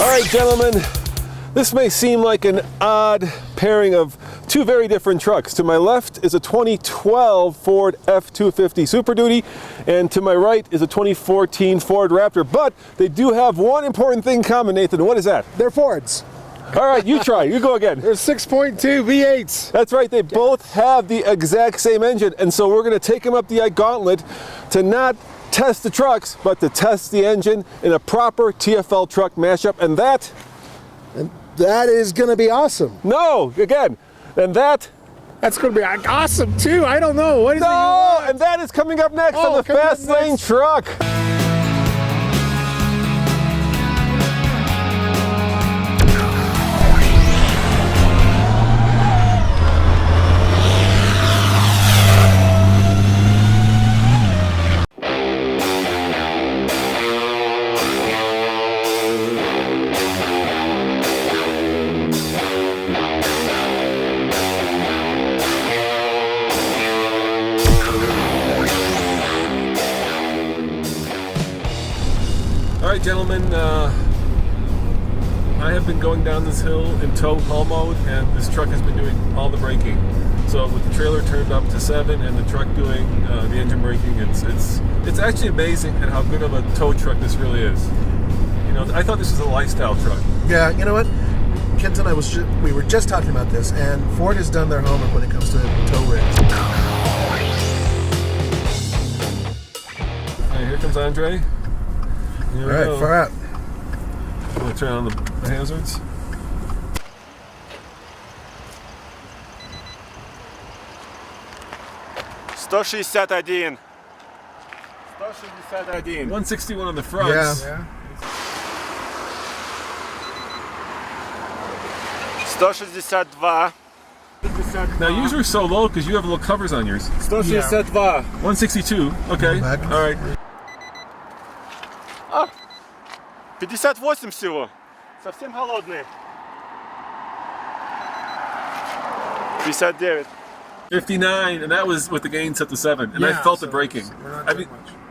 All right, gentlemen, this may seem like an odd pairing of two very different trucks. To my left is a 2012 Ford F-250 Super Duty, and to my right is a 2014 Ford Raptor. But they do have one important thing in common, Nathan. What is that? They're Fords. All right, you try. You go again. They're 6.2 V8s. That's right. They both have the exact same engine, and so we're going to take them up the Ike Gauntlet to not test the trucks, but to test the engine in a proper TFL truck mashup, and that is going to be awesome. No, again, and that's going to be awesome too. I don't know. What is it? No, and that is coming up next on the Fast Lane Truck. All right, gentlemen, I have been going down this hill in tow haul mode, and this truck has been doing all the braking. So with the trailer turned up to 7 and the truck doing the engine braking, it's actually amazing at how good of a tow truck this really is. You know, I thought this was a lifestyle truck. Yeah, you know what, Kent and I we were just talking about this, and Ford has done their homework when it comes to tow rigs. Okay, here comes Andre. All right, far out. We'll turn on the hazards. $161. 161 on the front. Yeah. 162. Now yours are so low because you have little covers on yours. 162. 162. Okay. All right. 58 всего. Совсем холодный. 59. 59, and that was with the gain set to 7, and I felt the braking.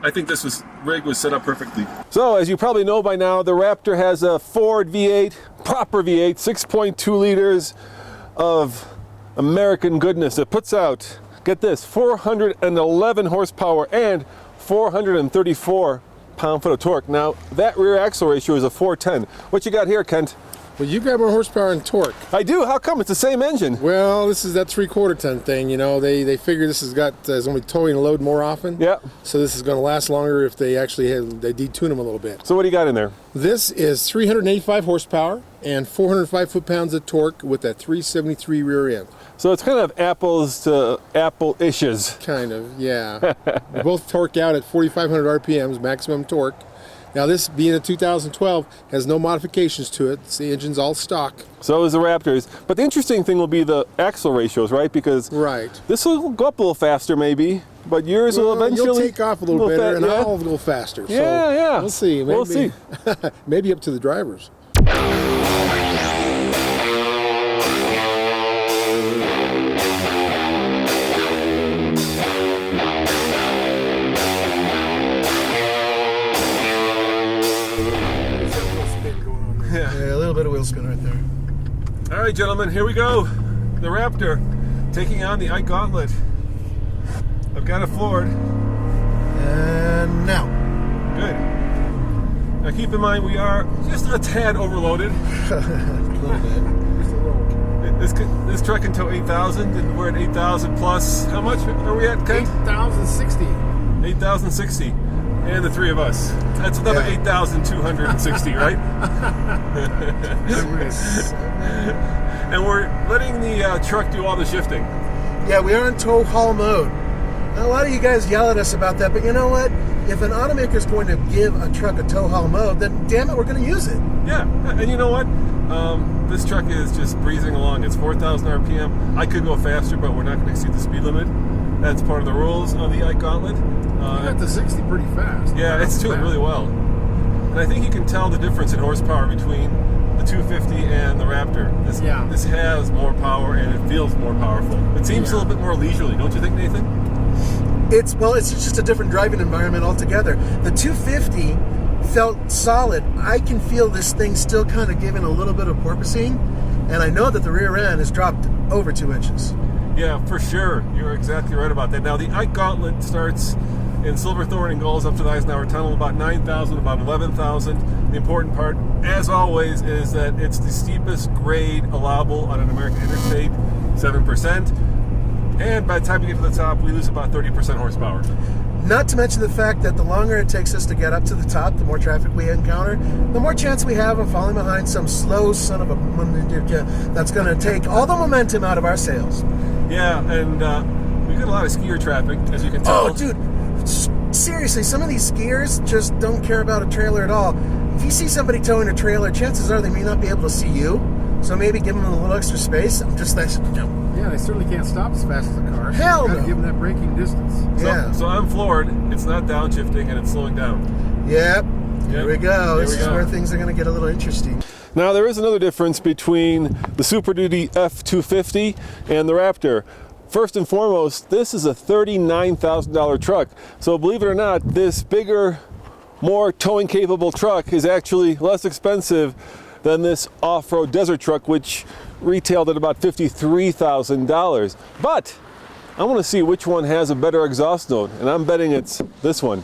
I think this rig was set up perfectly. So, as you probably know by now, the Raptor has a Ford V8, proper V8, 6.2 liters of American goodness. It puts out, get this, 411 horsepower and 434 pound-foot of torque. Now, that rear axle ratio is a 410. What you got here, Kent? Well, you got more horsepower and torque. I do. How come? It's the same engine. Well, this is that 3/4 ton thing. You know, they figure this is going to be towing a load more often. Yeah. So this is going to last longer if they actually they detune them a little bit. So what do you got in there? This is 385 horsepower and 405 foot-pounds of torque with that 373 rear end. So it's kind of apples to apple-ishes. Kind of, yeah. They both torque out at 4,500 RPMs, maximum torque. Now this, being a 2012, has no modifications to it. The engine's all stock. So is the Raptors. But the interesting thing will be the axle ratios, right? Because this will go up a little faster maybe, but yours will eventually... You'll take off a little bit, and I'll go faster. Yeah. We'll see. Maybe, we'll see. Maybe up to the drivers. Yeah, a little bit of wheel spin right there. All right, gentlemen, here we go. The Raptor taking on the Ike Gauntlet. I've got it floored. And now. Good. Now keep in mind we are just a tad overloaded. A little bit. Just a little. This truck can tow 8,000, and we're at 8,000 plus. How much are we at, Kent? 8,060. 8,060. And the three of us. That's another 8,260, right? And we're letting the truck do all the shifting. Yeah, we are in tow haul mode. Now, a lot of you guys yell at us about that, but you know what? If an automaker is going to give a truck a tow haul mode, then damn it, we're going to use it. Yeah, and you know what? This truck is just breezing along. It's 4,000 RPM. I could go faster, but we're not going to exceed the speed limit. That's part of the rules of the Ike Gauntlet. You got the 60 pretty fast. Yeah, it's doing really well. And I think you can tell the difference in horsepower between the 250 and the Raptor. This has more power and it feels more powerful. It seems a little bit more leisurely, don't you think, Nathan? It's just a different driving environment altogether. The 250 felt solid. I can feel this thing still kind of giving a little bit of porpoising, and I know that the rear end has dropped over 2 inches. Yeah, for sure. You're exactly right about that. Now, the Ike Gauntlet starts in Silverthorne and goes up to the Eisenhower Tunnel, about 9,000, about 11,000. The important part, as always, is that it's the steepest grade allowable on an American interstate, 7%. And by the time we get to the top, we lose about 30% horsepower. Not to mention the fact that the longer it takes us to get up to the top, the more traffic we encounter, the more chance we have of falling behind some slow son of a that's going to take all the momentum out of our sails. Yeah, and we get a lot of skier traffic, as you can tell. Oh, dude, seriously, some of these skiers just don't care about a trailer at all. If you see somebody towing a trailer, chances are they may not be able to see you. So maybe give them a little extra space. Yeah, they certainly can't stop as fast as a car. Hell no. Gotta give them that braking distance. Yeah. So I'm floored. It's not downshifting and it's slowing down. Yep. Here we go. This is where things are going to get a little interesting. Now, there is another difference between the Super Duty F-250 and the Raptor. First and foremost, this is a $39,000 truck. So believe it or not, this bigger, more towing capable truck is actually less expensive than this off-road desert truck, which retailed at about $53,000. But I want to see which one has a better exhaust note, and I'm betting it's this one.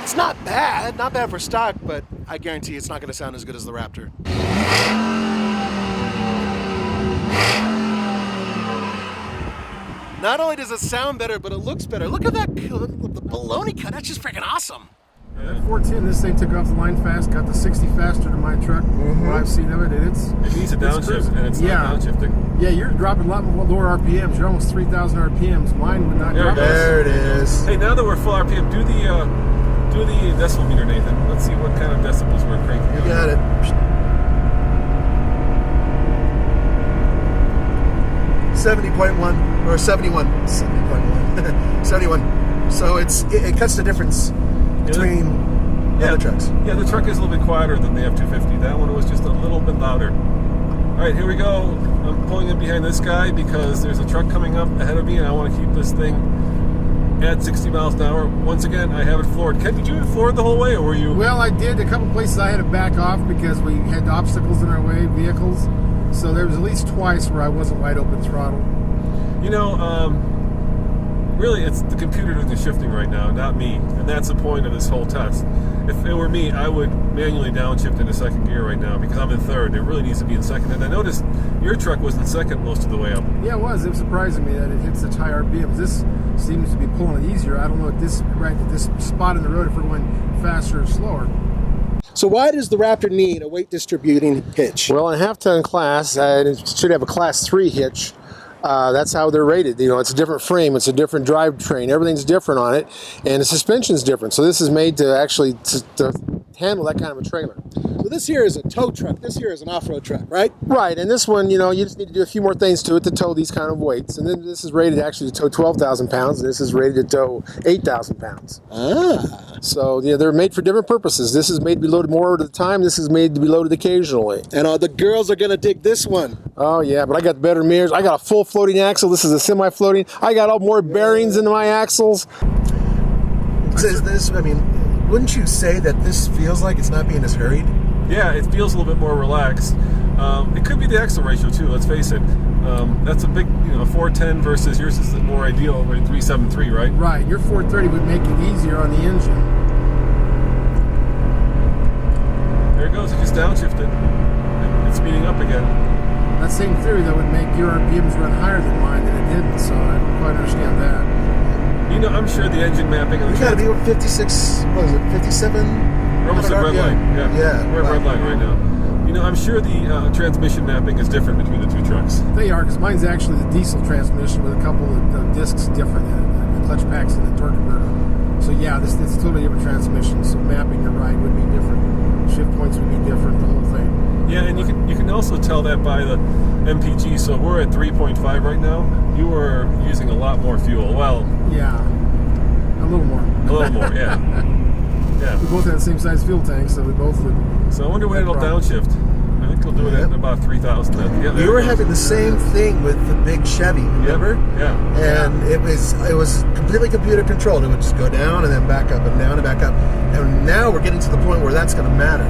It's not bad for stock, but I guarantee it's not going to sound as good as the Raptor. Not only does it sound better, but it looks better. Look at that, the baloney cut. That's just freaking awesome. That 410, this thing took off the line fast, got to 60 faster than my truck. What I've seen of it, it needs a downshift, and it's not downshifting. Yeah, you're dropping a lot lower RPMs. You're almost 3,000 RPMs. Mine would not drop. There it is. Hey, now that we're full RPM, do the decibel meter, Nathan. Let's see what kind of decibels we're cranking. You got it. 70.1 or 71. 70.1. 71. So it cuts the difference between other trucks. Yeah, the truck is a little bit quieter than the F-250. That one was just a little bit louder. All right, here we go. I'm pulling in behind this guy because there's a truck coming up ahead of me, and I want to keep this thing at 60 miles an hour. Once again, I have it floored. Ken, did you have it floored the whole way, or were you? Well, I did. A couple places I had to back off because we had obstacles in our way, vehicles. So there was at least twice where I wasn't wide open throttle. You know, really, it's the computer doing the shifting right now, not me. And that's the point of this whole test. If it were me, I would manually downshift into second gear right now because I'm in third. It really needs to be in second. And I noticed your truck was in second most of the way up. Yeah, it was. It was surprising me that it hits such high RPMs. This seems to be pulling it easier. I don't know at this spot in the road if we're going faster or slower. So why does the Raptor need a weight distributing hitch? Well, in a half-ton class, it should have a class 3 hitch. That's how they're rated. You know, it's a different frame, it's a different drivetrain, everything's different on it, and the suspension's different. So this is made to actually to handle that kind of a trailer. So this here is a tow truck. This here is an off-road truck, right? Right, and this one, you know, you just need to do a few more things to it to tow these kind of weights. And then this is rated actually to tow 12,000 pounds, and this is rated to tow 8,000 pounds. Ah. So, yeah, they're made for different purposes. This is made to be loaded more at the time. This is made to be loaded occasionally. And the girls are going to dig this one. Oh, yeah, but I got the better mirrors. I got a full floating axle. This is a semi-floating. I got all more bearings into my axles. I mean, wouldn't you say that this feels like it's not being as hurried? Yeah, it feels a little bit more relaxed. It could be the axle ratio too, let's face it. That's a big, 410 versus yours is more ideal, right? 373, right? Right, your 430 would make it easier on the engine. There it goes, it just downshifted. It's speeding up again. That same theory, though, would make your RPMs run higher than mine, and it didn't, so I don't quite understand that. I'm sure the engine mapping and we got to be at 56, what is it, 57? We're almost at red line. Yeah, we're at red line right now. I'm sure the transmission mapping is different between the two trucks. They are, because mine's actually the diesel transmission with a couple of discs different in it, the clutch packs and the torque converter. So yeah, this is totally different transmission, so mapping your ride would be different. Shift points would be different, the whole thing. Yeah, and you can also tell that by the MPG. So we're at 3.5 right now. You were using a lot more fuel. Well, yeah, a little more. A little more, yeah. Yeah. We both had the same size fuel tank, so we both would. So I wonder when it'll downshift. I think We'll do it at about 3,000. Yeah, You were having the same thing with the big Chevy, remember? Yeah. And it was completely computer controlled. It would just go down and then back up and down and back up. And now we're getting to the point where that's going to matter.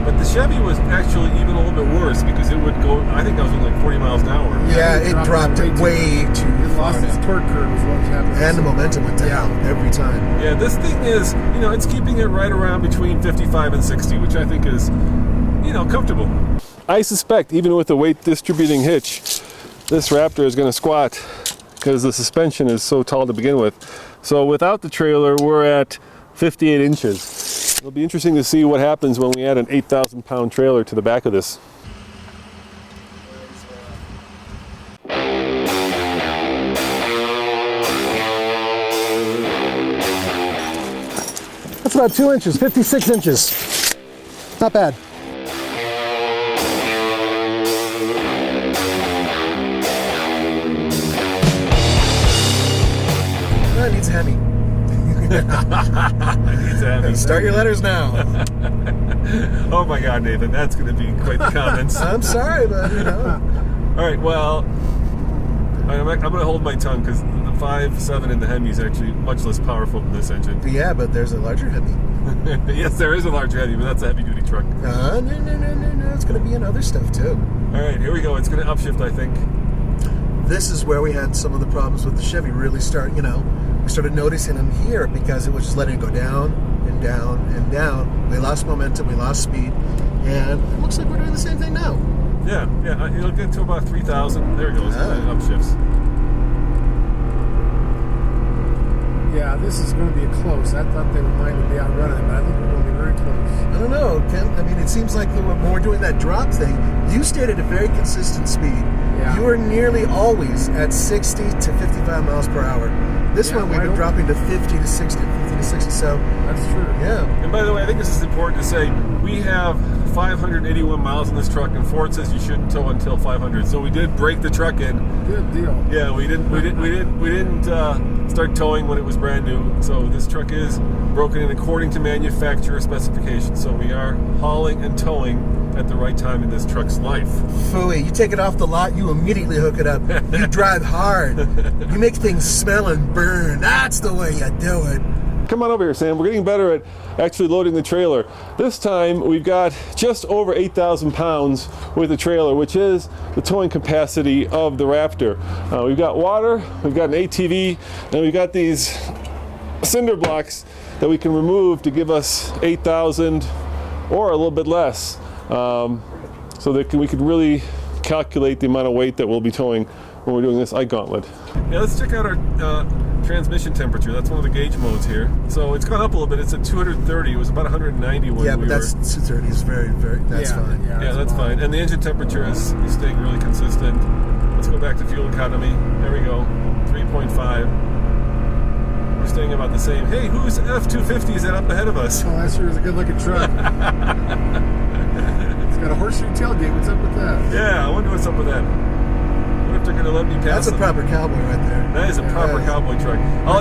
But the Chevy was actually even a little bit worse because it would go, I think I was doing like 40 miles an hour. Yeah, it dropped way too It far lost its down. torque curve is what was happening. And the momentum went down every time. Yeah, this thing is, it's keeping it right around between 55 and 60, which I think is, comfortable. I suspect, even with the weight distributing hitch, this Raptor is going to squat because the suspension is so tall to begin with. So without the trailer, we're at 58 inches. It'll be interesting to see what happens when we add an 8,000 pound trailer to the back of this. That's about 2 inches, 56 inches. Not bad. That needs Hemi. Start your letters now. Oh my God, Nathan, that's going to be quite the comments. I'm sorry, but All right, well, I'm going to hold my tongue because the 5.7 in the Hemi is actually much less powerful than this engine. Yeah, but there's a larger Hemi. Yes, there is a larger Hemi, but that's a heavy-duty truck. No. It's going to be in other stuff too. All right, here we go. It's going to upshift, I think. This is where we had some of the problems with the Chevy really start, we started noticing them here because it was just letting it go down and down and down. We lost momentum, we lost speed, and it looks like we're doing the same thing now. Yeah, it'll get to about 3,000. There it goes, it upshifts. Yeah, this is going to be a close. I thought they would mind to be outrunning it, but I think we're going to be very close. I don't know, Ken. I mean, it seems like when we're doing that drop thing, you stayed at a very consistent speed. Yeah. You were nearly always at 60 to 55 miles per hour. This one we've been dropping to 50 to 60, 50 to 60, so... That's true. Yeah. And by the way, I think this is important to say, we have 581 miles in this truck, and Ford says you shouldn't tow until 500. So we did break the truck in. Good deal. Yeah, we didn't start towing when it was brand new. So this truck is broken in according to manufacturer specifications. So we are hauling and towing at the right time in this truck's life. Phooey, you take it off the lot, you immediately hook it up. You drive hard. You make things smell and burn. That's the way you do it. Come on over here, Sam. We're getting better at actually loading the trailer. This time we've got just over 8,000 pounds with the trailer, which is the towing capacity of the Raptor. We've got water, we've got an ATV, and we've got these cinder blocks that we can remove to give us 8,000 or a little bit less. So that we can really calculate the amount of weight that we'll be towing when we're doing this Ike Gauntlet. Yeah, let's check out our transmission temperature. That's one of the gauge modes here. So it's gone up a little bit. It's at 230. It was about 190 when yeah, we but that's 230 is very, that's fine. Yeah, that's fine. And the engine temperature is staying really consistent. Let's go back to fuel economy. There we go, 3.5. We're staying about the same. Hey, whose F-250 is that up ahead of us? Oh, that sure is a good-looking truck. It's got a horseshoe tailgate. What's up with that? Yeah, I wonder what's up with that. I wonder if they're going to let me pass That's a them. proper cowboy right there. That is a proper cowboy truck. All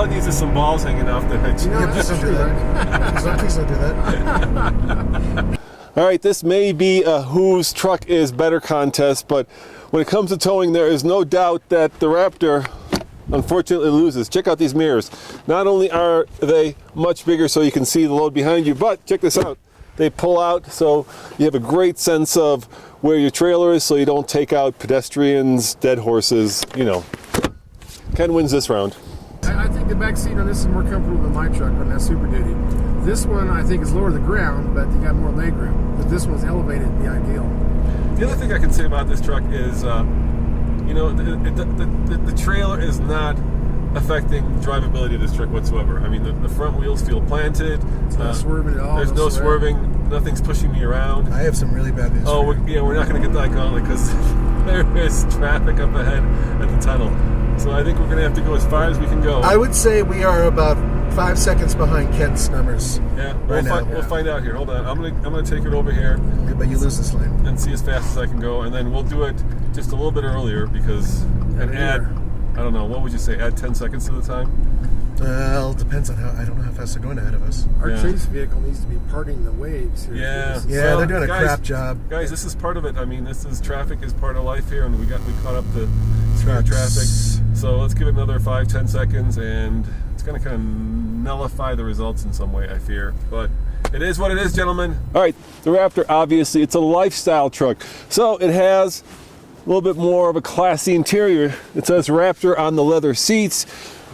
it needs is some balls hanging off the hitch. Yeah, please don't do that. Please don't do that. All right, this may be a whose truck is better contest, but when it comes to towing, there is no doubt that the Raptor unfortunately loses. Check out these mirrors. Not only are they much bigger so you can see the load behind you, but check this out. They pull out so you have a great sense of where your trailer is so you don't take out pedestrians, dead horses, Ken wins this round. I think the back seat on this is more comfortable than my truck on that Super Duty. This one I think is lower to the ground, but you got more leg room. But this one's elevated to be ideal. The other thing I can say about this truck is, the trailer is not affecting drivability of this truck whatsoever. I mean, the front wheels feel planted. It's not swerving at all. There's no swerving. Nothing's pushing me around. I have some really bad news. Oh, we're not going to get the Ike Gauntlet because there is traffic up ahead at the tunnel. So I think we're going to have to go as far as we can go. I would say we are about 5 seconds behind Kent's numbers. Yeah, now. We'll find out here. Hold on. I'm gonna take it over here. Yeah, but you lose this lane. And see as fast as I can go, and then we'll do it just a little bit earlier because add, I don't know, what would you say? Add 10 seconds to the time. Well, depends on I don't know how fast they're going ahead of us. Our chase vehicle needs to be parting the waves here. Yeah. Yeah, they're doing a crap job. Guys, this is part of it. I mean, traffic is part of life here, and we caught up the traffic. So let's give it another 5-10 seconds, and it's going to kind of nullify the results in some way, I fear. But it is what it is, gentlemen. All right, the Raptor, obviously, it's a lifestyle truck. So it has a little bit more of a classy interior. It says Raptor on the leather seats.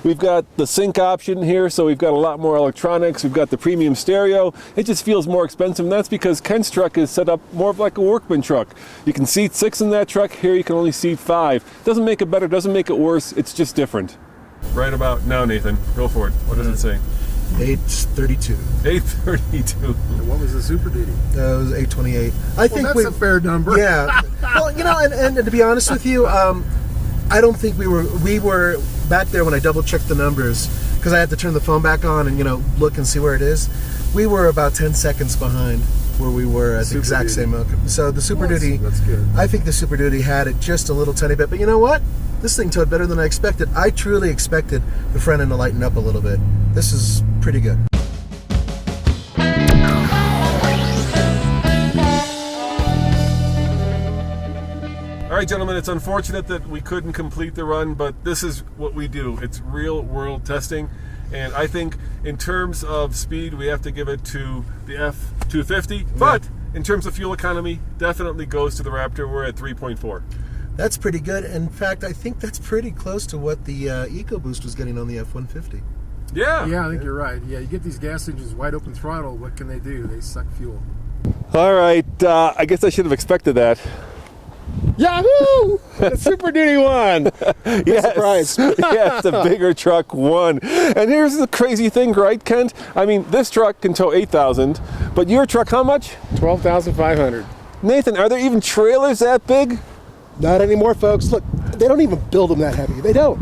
We've got the sync option here, so we've got a lot more electronics. We've got the premium stereo. It just feels more expensive, and that's because Kent's truck is set up more of like a workman truck. You can seat 6 in that truck. Here you can only seat 5. Doesn't make it better, doesn't make it worse. It's just different. Right about now, Nathan. Go for it. What does it say? 832. 832. And what was the Super Duty? It was 828. I think that's a fair number. Yeah. Well, you know, and to be honest with you, I don't think we were back there when I double checked the numbers, because I had to turn the phone back on and, you know, look and see where it is. We were about 10 seconds behind where we were at the exact same moment. So the Super Duty, that's good. I think the Super Duty had it just a little tiny bit, but you know what? This thing towed better than I expected. I truly expected the front end to lighten up a little bit. This is pretty good. All right, gentlemen, it's unfortunate that we couldn't complete the run, but this is what we do. It's real world testing. And I think in terms of speed, we have to give it to the F-250. But in terms of fuel economy, definitely goes to the Raptor. We're at 3.4. That's pretty good. In fact, I think that's pretty close to what the EcoBoost was getting on the F-150. Yeah. Yeah, I think you're right. Yeah, you get these gas engines wide open throttle, what can they do? They suck fuel. All right, I guess I should have expected that. Yahoo! The Super Duty won! Yes. Surprise. Yes, the bigger truck won. And here's the crazy thing, right, Kent? I mean, this truck can tow 8,000, but your truck, how much? 12,500. Nathan, are there even trailers that big? Not anymore, folks. Look, they don't even build them that heavy. They don't.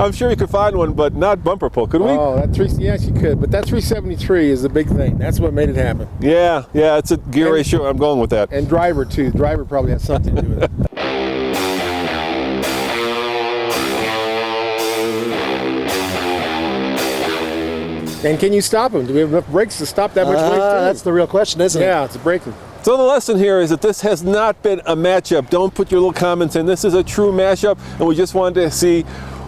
I'm sure you could find one, but not bumper pull, could we? Oh, yes, you could. But that 373 is the big thing. That's what made it happen. Yeah, it's a gear ratio. I'm going with that. And driver, too. Driver probably has something to do with it. And can you stop them? Do we have enough brakes to stop that much weight? That's the real question, isn't it? Yeah, it's braking. So the lesson here is that this has not been a matchup. Don't put your little comments in. This is a true mashup, and we just wanted to see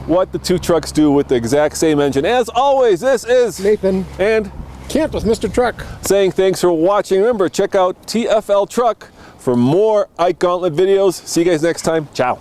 what the two trucks do with the exact same engine. As always, this is Nathan and Kent with Mr. Truck. saying thanks for watching. Remember, check out TFL Truck for more Ike Gauntlet videos. See you guys next time. Ciao.